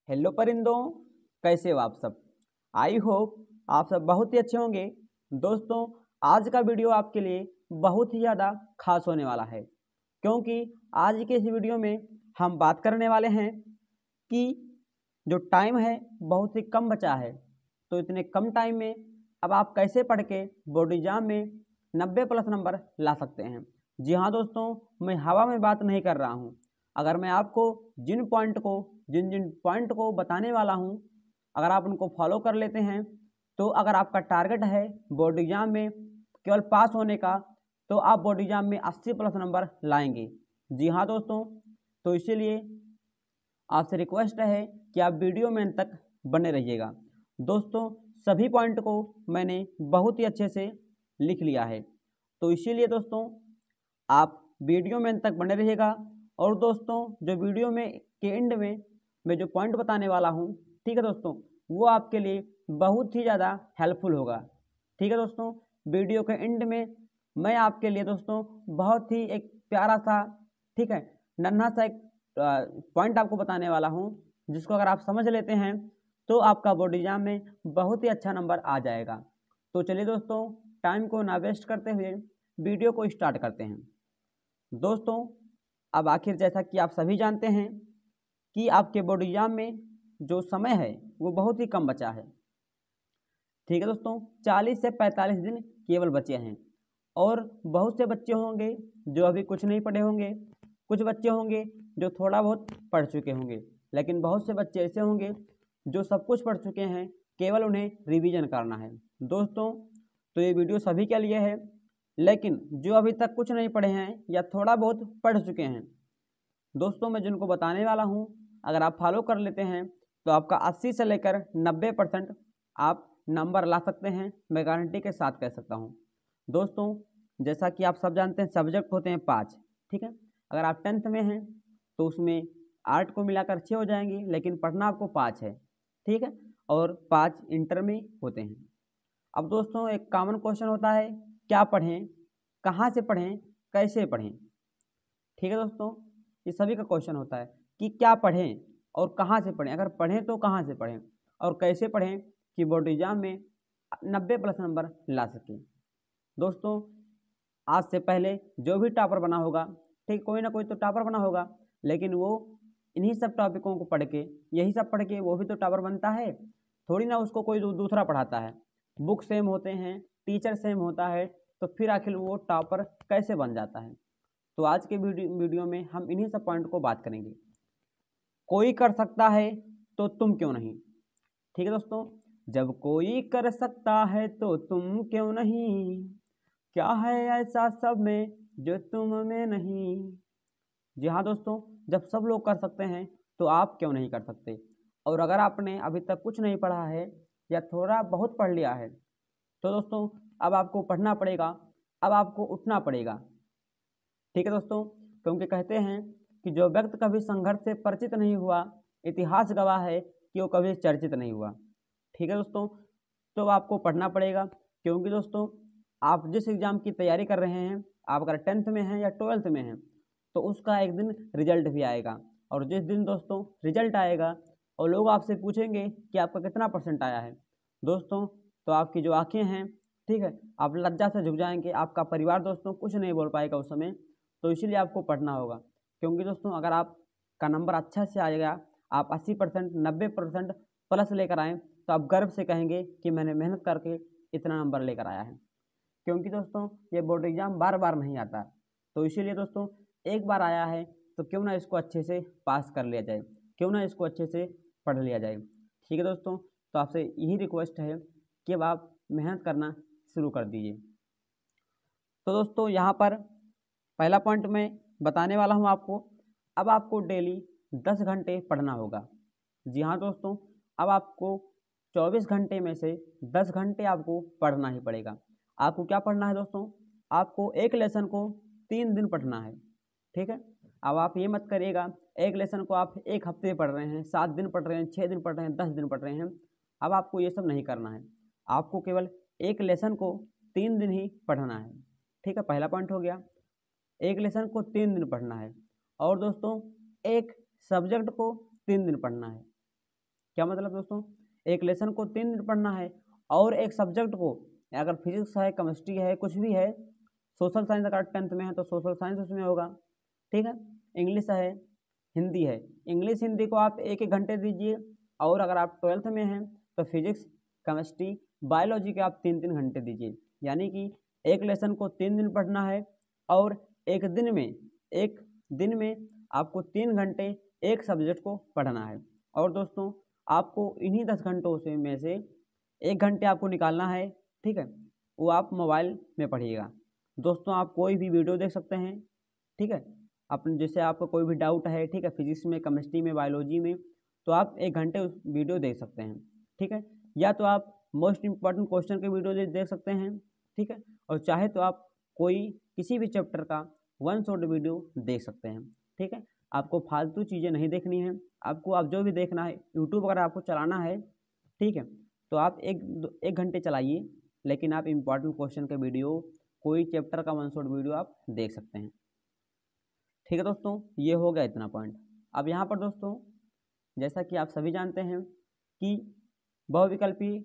Hello परिंदों, कैसे हो आप सब। आई होप आप सब बहुत ही अच्छे होंगे। दोस्तों, आज का वीडियो आपके लिए बहुत ही ज़्यादा खास होने वाला है, क्योंकि आज के इस वीडियो में हम बात करने वाले हैं कि जो टाइम है बहुत ही कम बचा है, तो इतने कम टाइम में अब आप कैसे पढ़ के बोर्ड एग्जाम में 90+ नंबर ला सकते हैं। जी हाँ दोस्तों, मैं हवा में बात नहीं कर रहा हूँ। अगर मैं आपको जिन जिन पॉइंट को बताने वाला हूँ, अगर आप उनको फॉलो कर लेते हैं, तो अगर आपका टारगेट है बोर्ड एग्जाम में केवल पास होने का, तो आप बोर्ड एग्जाम में 80+ नंबर लाएंगे। जी हाँ दोस्तों, तो इसीलिए आपसे रिक्वेस्ट है कि आप वीडियो में अंत तक बने रहिएगा। दोस्तों, सभी पॉइंट को मैंने बहुत ही अच्छे से लिख लिया है, तो इसीलिए दोस्तों आप वीडियो में अंत तक बने रहिएगा। और दोस्तों, जो वीडियो में के एंड में मैं जो पॉइंट बताने वाला हूँ, ठीक है दोस्तों, वो आपके लिए बहुत ही ज़्यादा हेल्पफुल होगा। ठीक है दोस्तों, वीडियो के एंड में मैं आपके लिए दोस्तों बहुत ही एक प्यारा सा, ठीक है, नन्हा सा एक पॉइंट आपको बताने वाला हूँ, जिसको अगर आप समझ लेते हैं तो आपका बोर्ड एग्जाम में बहुत ही अच्छा नंबर आ जाएगा। तो चलिए दोस्तों, टाइम को ना वेस्ट करते हुए वीडियो को स्टार्ट करते हैं। दोस्तों, अब आखिर जैसा कि आप सभी जानते हैं कि आपके बोर्ड एग्जाम में जो समय है वो बहुत ही कम बचा है। ठीक है दोस्तों, 40 से 45 दिन केवल बचे हैं। और बहुत से बच्चे होंगे जो अभी कुछ नहीं पढ़े होंगे, कुछ बच्चे होंगे जो थोड़ा बहुत पढ़ चुके होंगे, लेकिन बहुत से बच्चे ऐसे होंगे जो सब कुछ पढ़ चुके हैं, केवल उन्हें रिवीजन करना है। दोस्तों, तो ये वीडियो सभी के लिए है, लेकिन जो अभी तक कुछ नहीं पढ़े हैं या थोड़ा बहुत पढ़ चुके हैं, दोस्तों मैं जिनको बताने वाला हूँ, अगर आप फॉलो कर लेते हैं तो आपका 80 से लेकर 90% आप नंबर ला सकते हैं, मैं गारंटी के साथ कह सकता हूँ। दोस्तों, जैसा कि आप सब जानते हैं, सब्जेक्ट होते हैं 5। ठीक है, अगर आप 10th में हैं तो उसमें आर्ट को मिलाकर 6 हो जाएंगे, लेकिन पढ़ना आपको 5 है। ठीक है, और 5 इंटर में होते हैं। अब दोस्तों, एक कॉमन क्वेश्चन होता है, क्या पढ़ें, कहाँ से पढ़ें, कैसे पढ़ें। ठीक है दोस्तों, ये सभी का क्वेश्चन होता है कि क्या पढ़ें और कहाँ से पढ़ें, अगर पढ़ें तो कहाँ से पढ़ें और कैसे पढ़ें कि बोर्ड एग्जाम में 90+ नंबर ला सकें। दोस्तों, आज से पहले जो भी टॉपर बना होगा, ठीक, कोई ना कोई तो टॉपर बना होगा, लेकिन वो इन्हीं सब टॉपिकों को पढ़ के, यही सब पढ़ के वो भी तो टॉपर बनता है, थोड़ी ना उसको कोई दूसरा पढ़ाता है। बुक सेम होते हैं, टीचर सेम होता है, तो फिर आखिर वो टॉपर कैसे बन जाता है। तो आज के वीडियो में हम इन्हीं सब पॉइंट को बात करेंगे। कोई कर सकता है तो तुम क्यों नहीं। ठीक है दोस्तों, जब कोई कर सकता है तो तुम क्यों नहीं, क्या है ऐसा सब में जो तुम में नहीं। जी हाँ दोस्तों, जब सब लोग कर सकते हैं तो आप क्यों नहीं कर सकते। और अगर आपने अभी तक कुछ नहीं पढ़ा है या थोड़ा बहुत पढ़ लिया है, तो दोस्तों अब आपको पढ़ना पड़ेगा, अब आपको उठना पड़ेगा। ठीक है दोस्तों, क्योंकि कहते हैं कि जो व्यक्ति कभी संघर्ष से परिचित नहीं हुआ, इतिहास गवाह है कि वो कभी चर्चित नहीं हुआ। ठीक है दोस्तों, तो आपको पढ़ना पड़ेगा, क्योंकि दोस्तों आप जिस एग्ज़ाम की तैयारी कर रहे हैं, आप अगर 10th में हैं या 12th में हैं, तो उसका एक दिन रिजल्ट भी आएगा। और जिस दिन दोस्तों रिजल्ट आएगा और लोग आपसे पूछेंगे कि आपका कितना परसेंट आया है, दोस्तों तो आपकी जो आँखें हैं, ठीक है, आप लज्जा से झुक जाएंगे, आपका परिवार दोस्तों कुछ नहीं बोल पाएगा उस समय। तो इसीलिए आपको पढ़ना होगा, क्योंकि दोस्तों अगर आपका नंबर अच्छा से आएगा, आप 80% 90% प्लस लेकर आएँ, तो आप गर्व से कहेंगे कि मैंने मेहनत करके इतना नंबर लेकर आया है। क्योंकि दोस्तों ये बोर्ड एग्ज़ाम बार बार नहीं आता, तो इसीलिए दोस्तों एक बार आया है तो क्यों ना इसको अच्छे से पास कर लिया जाए, क्यों ना इसको अच्छे से पढ़ लिया जाए। ठीक है दोस्तों, तो आपसे यही रिक्वेस्ट है कि अब आप मेहनत करना शुरू कर दीजिए। तो दोस्तों यहाँ पर पहला पॉइंट मैं बताने वाला हूँ आपको, अब आपको डेली 10 घंटे पढ़ना होगा। जी हाँ दोस्तों, अब आपको 24 घंटे में से 10 घंटे आपको पढ़ना ही पड़ेगा। आपको क्या पढ़ना है दोस्तों, आपको एक लेसन को 3 दिन पढ़ना है। ठीक है, अब आप ये मत करिएगा एक लेसन को आप एक हफ्ते पढ़ रहे हैं, 7 दिन पढ़ रहे हैं, 6 दिन पढ़ रहे हैं, 10 दिन पढ़ रहे हैं। अब आपको ये सब नहीं करना है, आपको केवल एक लेसन को 3 दिन ही पढ़ना है। ठीक है, पहला पॉइंट हो गया, एक लेसन को 3 दिन पढ़ना है। और दोस्तों एक सब्जेक्ट को 3 दिन पढ़ना है। क्या मतलब दोस्तों, एक लेसन को 3 दिन पढ़ना है और एक सब्जेक्ट को, अगर फिजिक्स है, केमिस्ट्री है, कुछ भी है, सोशल साइंस अगर 10th में है तो सोशल साइंस उसमें होगा, ठीक है। इंग्लिश है, हिंदी है, इंग्लिश हिंदी को आप 1-1 घंटे दीजिए, और अगर आप 12th में हैं तो फिजिक्स, केमिस्ट्री, बायोलॉजी के आप 3-3 घंटे दीजिए। यानी कि एक लेसन को 3 दिन पढ़ना है और एक दिन में आपको 3 घंटे एक सब्जेक्ट को पढ़ना है। और दोस्तों आपको इन्हीं 10 घंटों में से 1 घंटे आपको निकालना है, ठीक है, वो आप मोबाइल में पढ़िएगा। दोस्तों आप कोई भी वीडियो देख सकते हैं, ठीक है, अपने जैसे आपको कोई भी डाउट है, ठीक है, फिजिक्स में, केमिस्ट्री में, बायोलॉजी में, तो आप 1 घंटे उस वीडियो देख सकते हैं, ठीक है। या तो आप मोस्ट इम्पॉर्टेंट क्वेश्चन के वीडियो देख सकते हैं, ठीक है, और चाहे तो आप कोई किसी भी चैप्टर का 1 शॉट वीडियो देख सकते हैं, ठीक है। आपको फालतू चीज़ें नहीं देखनी है, आपको आप जो भी देखना है, यूट्यूब अगर आपको चलाना है, ठीक है, तो आप 1 घंटे चलाइए, लेकिन आप इम्पॉर्टेंट क्वेश्चन के वीडियो, कोई चैप्टर का 1 शॉट वीडियो आप देख सकते हैं, ठीक है दोस्तों। ये हो गया इतना पॉइंट। अब यहाँ पर दोस्तों जैसा कि आप सभी जानते हैं कि बहुविकल्पी,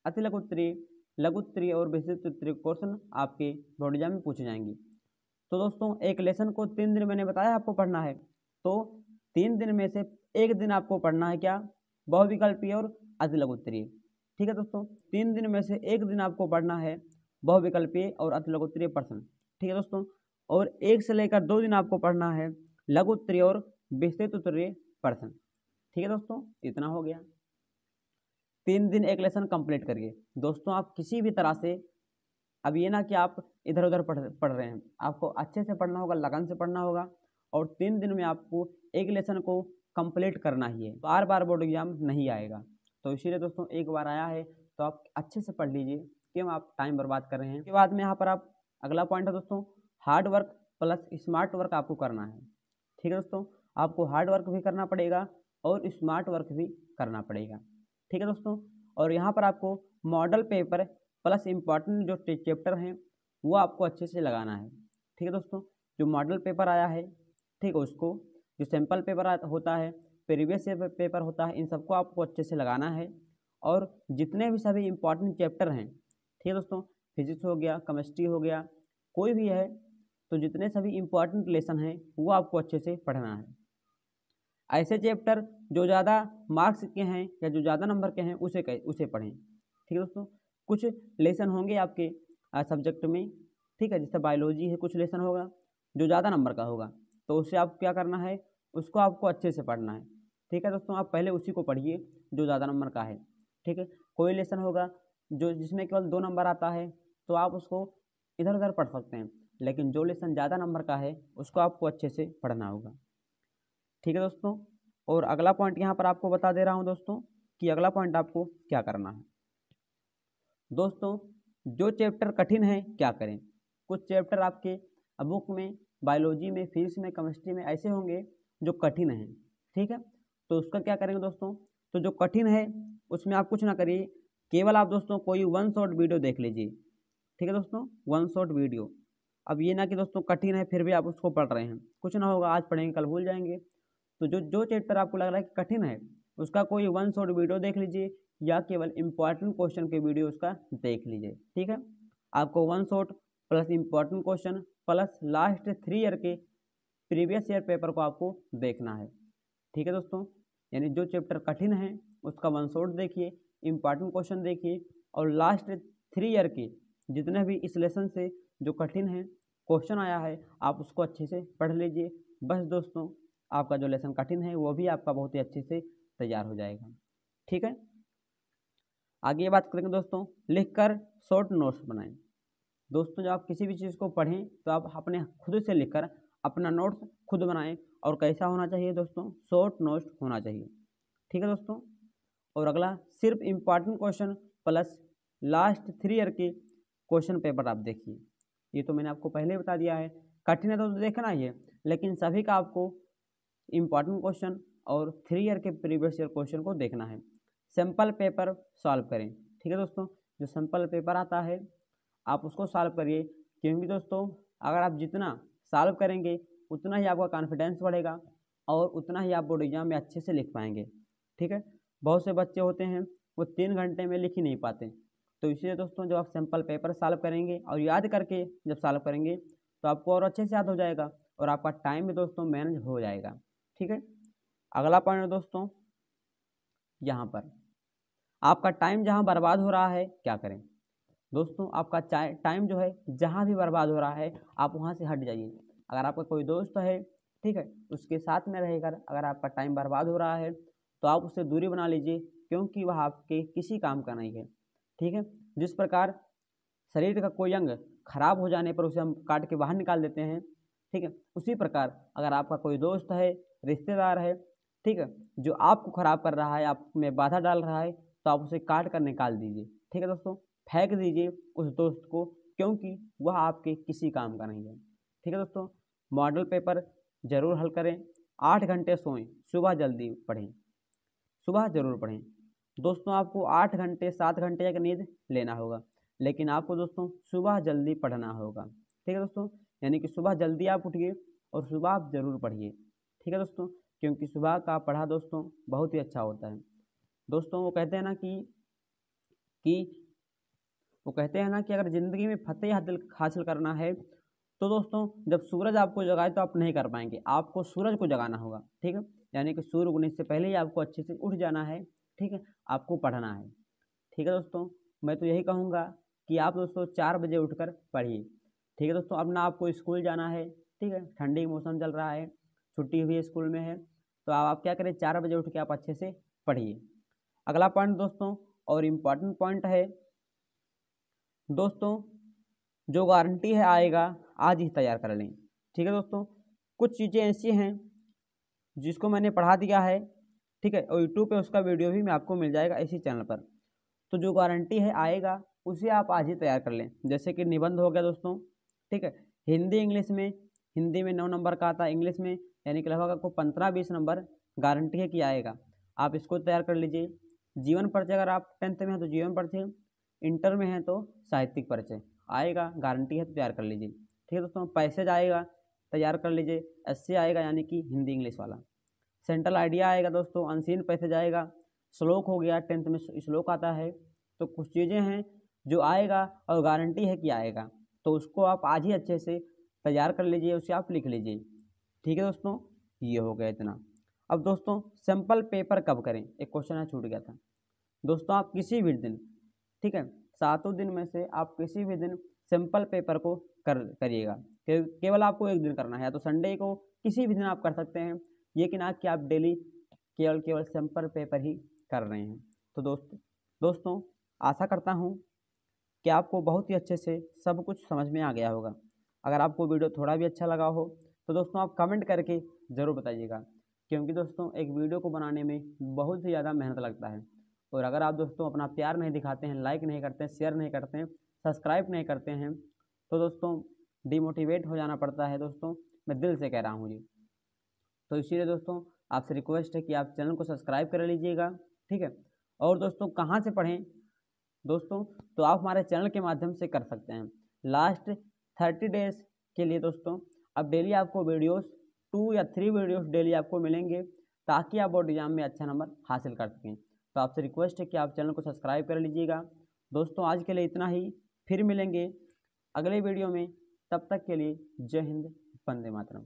अतिलघुत्तरीय, लघुत्तरीय और विस्तृत उत्तरीय क्वेश्चन आपके बोर्ड एग्जाम में पूछे जाएंगे। तो दोस्तों एक लेसन को 3 दिन मैंने बताया आपको पढ़ना है, तो 3 दिन में से 1 दिन आपको पढ़ना है क्या, बहुविकल्पीय और अतिलघुत्तरीय, ठीक है दोस्तों। 3 दिन में से 1 दिन आपको पढ़ना है बहुविकल्पीय और अतिलघुत्तरीय प्रश्न, ठीक है दोस्तों। और 1 से लेकर 2 दिन आपको पढ़ना है लघु उत्तरीय और विस्तृत उत्तरीय प्रश्न, ठीक है दोस्तों। इतना हो गया, 3 दिन एक लेसन कंप्लीट करिए दोस्तों। आप किसी भी तरह से, अब ये ना कि आप इधर उधर पढ़ रहे हैं, आपको अच्छे से पढ़ना होगा, लगन से पढ़ना होगा, और 3 दिन में आपको एक लेसन को कंप्लीट करना ही है। बार बार बोर्ड एग्जाम नहीं आएगा, तो इसीलिए दोस्तों एक बार आया है तो आप अच्छे से पढ़ लीजिए, क्यों आप टाइम बर्बाद कर रहे हैं। उसके बाद में यहाँ पर आप अगला पॉइंट है दोस्तों, hard work plus smart work आपको करना है, ठीक है दोस्तों। आपको हार्ड वर्क भी करना पड़ेगा और स्मार्ट वर्क भी करना पड़ेगा, ठीक है दोस्तों। और यहाँ पर आपको मॉडल पेपर प्लस इम्पॉर्टेंट जो चैप्टर हैं वो आपको अच्छे से लगाना है, ठीक है दोस्तों। जो मॉडल पेपर आया है, ठीक है, उसको, जो सैम्पल पेपर होता है, प्रीवियस ईयर पेपर होता है, इन सबको आपको अच्छे से लगाना है। और जितने भी सभी इम्पॉर्टेंट चैप्टर हैं, ठीक है दोस्तों, फिजिक्स हो गया, केमिस्ट्री हो गया, कोई भी है, तो जितने सभी इम्पॉर्टेंट लेसन हैं वो आपको अच्छे से पढ़ना है। ऐसे चैप्टर जो ज़्यादा मार्क्स के हैं या जो ज़्यादा नंबर के हैं उसे पढ़ें, ठीक है दोस्तों। कुछ लेसन होंगे आपके सब्जेक्ट में, ठीक है, जैसे बायोलॉजी है, कुछ लेसन होगा जो ज़्यादा नंबर का होगा, तो उससे आप क्या करना है, उसको आपको अच्छे से पढ़ना है, ठीक है दोस्तों। आप पहले उसी को पढ़िए जो ज़्यादा नंबर का है, ठीक है। कोई लेसन होगा जो जिसमें केवल 2 नंबर आता है तो आप उसको इधर उधर पढ़ सकते हैं, लेकिन जो लेसन ज़्यादा नंबर का है उसको आपको अच्छे से पढ़ना होगा, ठीक है दोस्तों। और अगला पॉइंट यहाँ पर आपको बता दे रहा हूँ दोस्तों कि अगला पॉइंट आपको क्या करना है। दोस्तों जो चैप्टर कठिन है क्या करें, कुछ चैप्टर आपके बुक में, बायोलॉजी में, फिजिक्स में, केमिस्ट्री में ऐसे होंगे जो कठिन हैं, ठीक है, तो उसका क्या करेंगे दोस्तों। तो जो कठिन है उसमें आप कुछ ना करिए, केवल आप दोस्तों कोई 1 शॉट वीडियो देख लीजिए, ठीक है दोस्तों, 1 शॉट वीडियो। अब ये ना कि दोस्तों कठिन है फिर भी आप उसको पढ़ रहे हैं, कुछ ना होगा, आज पढ़ेंगे कल भूल जाएंगे। तो जो जो चैप्टर आपको लग रहा है कि कठिन है उसका कोई 1 शॉट वीडियो देख लीजिए, या केवल इंपॉर्टेंट क्वेश्चन के वीडियो उसका देख लीजिए, ठीक है। आपको 1 shot plus important question plus last 3 year के प्रीवियस ईयर पेपर को आपको देखना है, ठीक है दोस्तों। यानी जो चैप्टर कठिन है उसका 1 शॉट देखिए, इंपॉर्टेंट क्वेश्चन देखिए, और लास्ट 3 ईयर के जितने भी इस लेसन से जो कठिन है क्वेश्चन आया है आप उसको अच्छे से पढ़ लीजिए। बस दोस्तों आपका जो लेसन कठिन है वो भी आपका बहुत ही अच्छे से तैयार हो जाएगा, ठीक है। आगे बात करेंगे दोस्तों, लिखकर शॉर्ट नोट्स बनाएं। दोस्तों जब आप किसी भी चीज़ को पढ़ें तो आप अपने खुद से लिखकर अपना नोट्स खुद बनाएं, और कैसा होना चाहिए दोस्तों, शॉर्ट नोट्स होना चाहिए, ठीक है दोस्तों। और अगला, सिर्फ important question plus last 3 year के क्वेश्चन पेपर आप देखिए। ये तो मैंने आपको पहले ही बता दिया है, कठिन है तो देखना ही है, लेकिन सभी का आपको इम्पॉर्टेंट क्वेश्चन और 3 ईयर के प्रीवियस ईयर क्वेश्चन को देखना है। सैम्पल पेपर सॉल्व करें, ठीक है दोस्तों। जो सैम्पल पेपर आता है आप उसको सॉल्व करिए, क्योंकि दोस्तों अगर आप जितना सॉल्व करेंगे उतना ही आपका कॉन्फिडेंस बढ़ेगा और उतना ही आप बोर्ड एग्जाम में अच्छे से लिख पाएंगे, ठीक है। बहुत से बच्चे होते हैं वो 3 घंटे में लिख ही नहीं पाते। तो इसलिए दोस्तों जब आप सिंपल पेपर सॉल्व करेंगे और याद करके जब सॉल्व करेंगे तो आपको और अच्छे से याद हो जाएगा और आपका टाइम भी दोस्तों मैनेज हो जाएगा। ठीक है, अगला पॉइंट है दोस्तों, यहाँ पर आपका टाइम जहाँ बर्बाद हो रहा है क्या करें। दोस्तों आपका टाइम जो है जहाँ भी बर्बाद हो रहा है आप वहाँ से हट जाइए। अगर आपका कोई दोस्त है, ठीक है, उसके साथ में रहकर अगर आपका टाइम बर्बाद हो रहा है तो आप उससे दूरी बना लीजिए, क्योंकि वह आपके किसी काम का नहीं है। ठीक है, जिस प्रकार शरीर का कोई अंग खराब हो जाने पर उसे हम काट के बाहर निकाल देते हैं, ठीक है, उसी प्रकार अगर आपका कोई दोस्त है, रिश्तेदार है, ठीक है, जो आपको खराब कर रहा है, आप में बाधा डाल रहा है, तो आप उसे काट कर निकाल दीजिए। ठीक है दोस्तों, फेंक दीजिए उस दोस्त को, क्योंकि वह आपके किसी काम का नहीं है। ठीक है दोस्तों, मॉडल पेपर जरूर हल करें, 8 घंटे सोएं, सुबह जल्दी पढ़ें, सुबह जरूर पढ़ें। दोस्तों आपको 8 घंटे 7 घंटे का नींद लेना होगा, लेकिन आपको दोस्तों सुबह जल्दी पढ़ना होगा। ठीक है दोस्तों, यानी कि सुबह जल्दी आप उठिए और सुबह आप जरूर पढ़िए। ठीक है दोस्तों, क्योंकि सुबह का पढ़ा दोस्तों बहुत ही अच्छा होता है। दोस्तों वो कहते हैं ना कि वो कहते हैं ना कि अगर ज़िंदगी में फतेह हासिल करना है तो दोस्तों जब सूरज आपको जगाए तो आप नहीं कर पाएंगे, आपको सूरज को जगाना होगा। ठीक है, यानी कि सूर्य उगने से पहले ही आपको अच्छे से उठ जाना है। ठीक है, आपको पढ़ना है। ठीक है दोस्तों, मैं तो यही कहूँगा कि आप दोस्तों 4 बजे उठकर पढ़िए। ठीक है दोस्तों, अब ना आपको स्कूल जाना है, ठीक है, ठंडी मौसम चल रहा है, छुट्टी हुई है स्कूल में है, तो आप क्या करें, 4 बजे उठ के आप अच्छे से पढ़िए। अगला पॉइंट दोस्तों और इम्पॉर्टेंट पॉइंट है दोस्तों, जो गारंटी है आएगा आज ही तैयार कर लें। ठीक है दोस्तों, कुछ चीज़ें ऐसी हैं जिसको मैंने पढ़ा दिया है, ठीक है, और यूट्यूब पे उसका वीडियो भी मैं आपको मिल जाएगा इसी चैनल पर। तो जो गारंटी है आएगा उसे आप आज ही तैयार कर लें। जैसे कि निबंध हो गया दोस्तों, ठीक है, हिंदी इंग्लिश में, हिंदी में 9 नंबर का आता है, इंग्लिश में यानी कि लगभग आपको 15-20 नंबर गारंटी है कि आएगा, आप इसको तैयार कर लीजिए। जीवन परिचय, अगर आप 10th में हैं तो जीवन परिचय, इंटर में हैं तो साहित्यिक परिचय आएगा, गारंटी है तो तैयार कर लीजिए। ठीक है दोस्तों, पैसेज आएगा तैयार कर लीजिए, एस्से आएगा यानी कि हिंदी इंग्लिश वाला, सेंट्रल आइडिया आएगा दोस्तों, अनसीन पैसेज आएगा, श्लोक हो गया, 10th में श्लोक आता है। तो कुछ चीज़ें हैं जो आएगा और गारंटी है कि आएगा, तो उसको आप आज ही अच्छे से तैयार कर लीजिए, उसे आप लिख लीजिए। ठीक है दोस्तों, ये हो गया इतना। अब दोस्तों सिंपल पेपर कब करें, एक क्वेश्चन है छूट गया था। दोस्तों आप किसी भी दिन, ठीक है, 7 दिन में से आप किसी भी दिन सिंपल पेपर को करिएगा। केवल आपको एक दिन करना है, या तो संडे को, किसी भी दिन आप कर सकते हैं, ये कि ना कि आप डेली केवल सिंपल पेपर ही कर रहे हैं। तो दोस्तों आशा करता हूँ कि आपको बहुत ही अच्छे से सब कुछ समझ में आ गया होगा। अगर आपको वीडियो थोड़ा भी अच्छा लगा हो तो दोस्तों आप कमेंट करके ज़रूर बताइएगा, क्योंकि दोस्तों एक वीडियो को बनाने में बहुत ही ज़्यादा मेहनत लगता है, और अगर आप दोस्तों अपना प्यार नहीं दिखाते हैं, लाइक नहीं करते हैं, शेयर नहीं करते हैं, सब्सक्राइब नहीं करते हैं, तो दोस्तों डिमोटिवेट हो जाना पड़ता है। दोस्तों मैं दिल से कह रहा हूँ जी। तो इसीलिए दोस्तों आपसे रिक्वेस्ट है कि आप चैनल को सब्सक्राइब कर लीजिएगा। ठीक है, और दोस्तों कहाँ से पढ़ें दोस्तों, तो आप हमारे चैनल के माध्यम से कर सकते हैं। लास्ट 30 डेज के लिए दोस्तों अब डेली आपको वीडियोस 2 या 3 वीडियोस डेली आपको मिलेंगे, ताकि आप बोर्ड एग्जाम में अच्छा नंबर हासिल कर सकें। तो आपसे रिक्वेस्ट है कि आप चैनल को सब्सक्राइब कर लीजिएगा। दोस्तों आज के लिए इतना ही, फिर मिलेंगे अगले वीडियो में, तब तक के लिए जय हिंद, वंदे मातरम।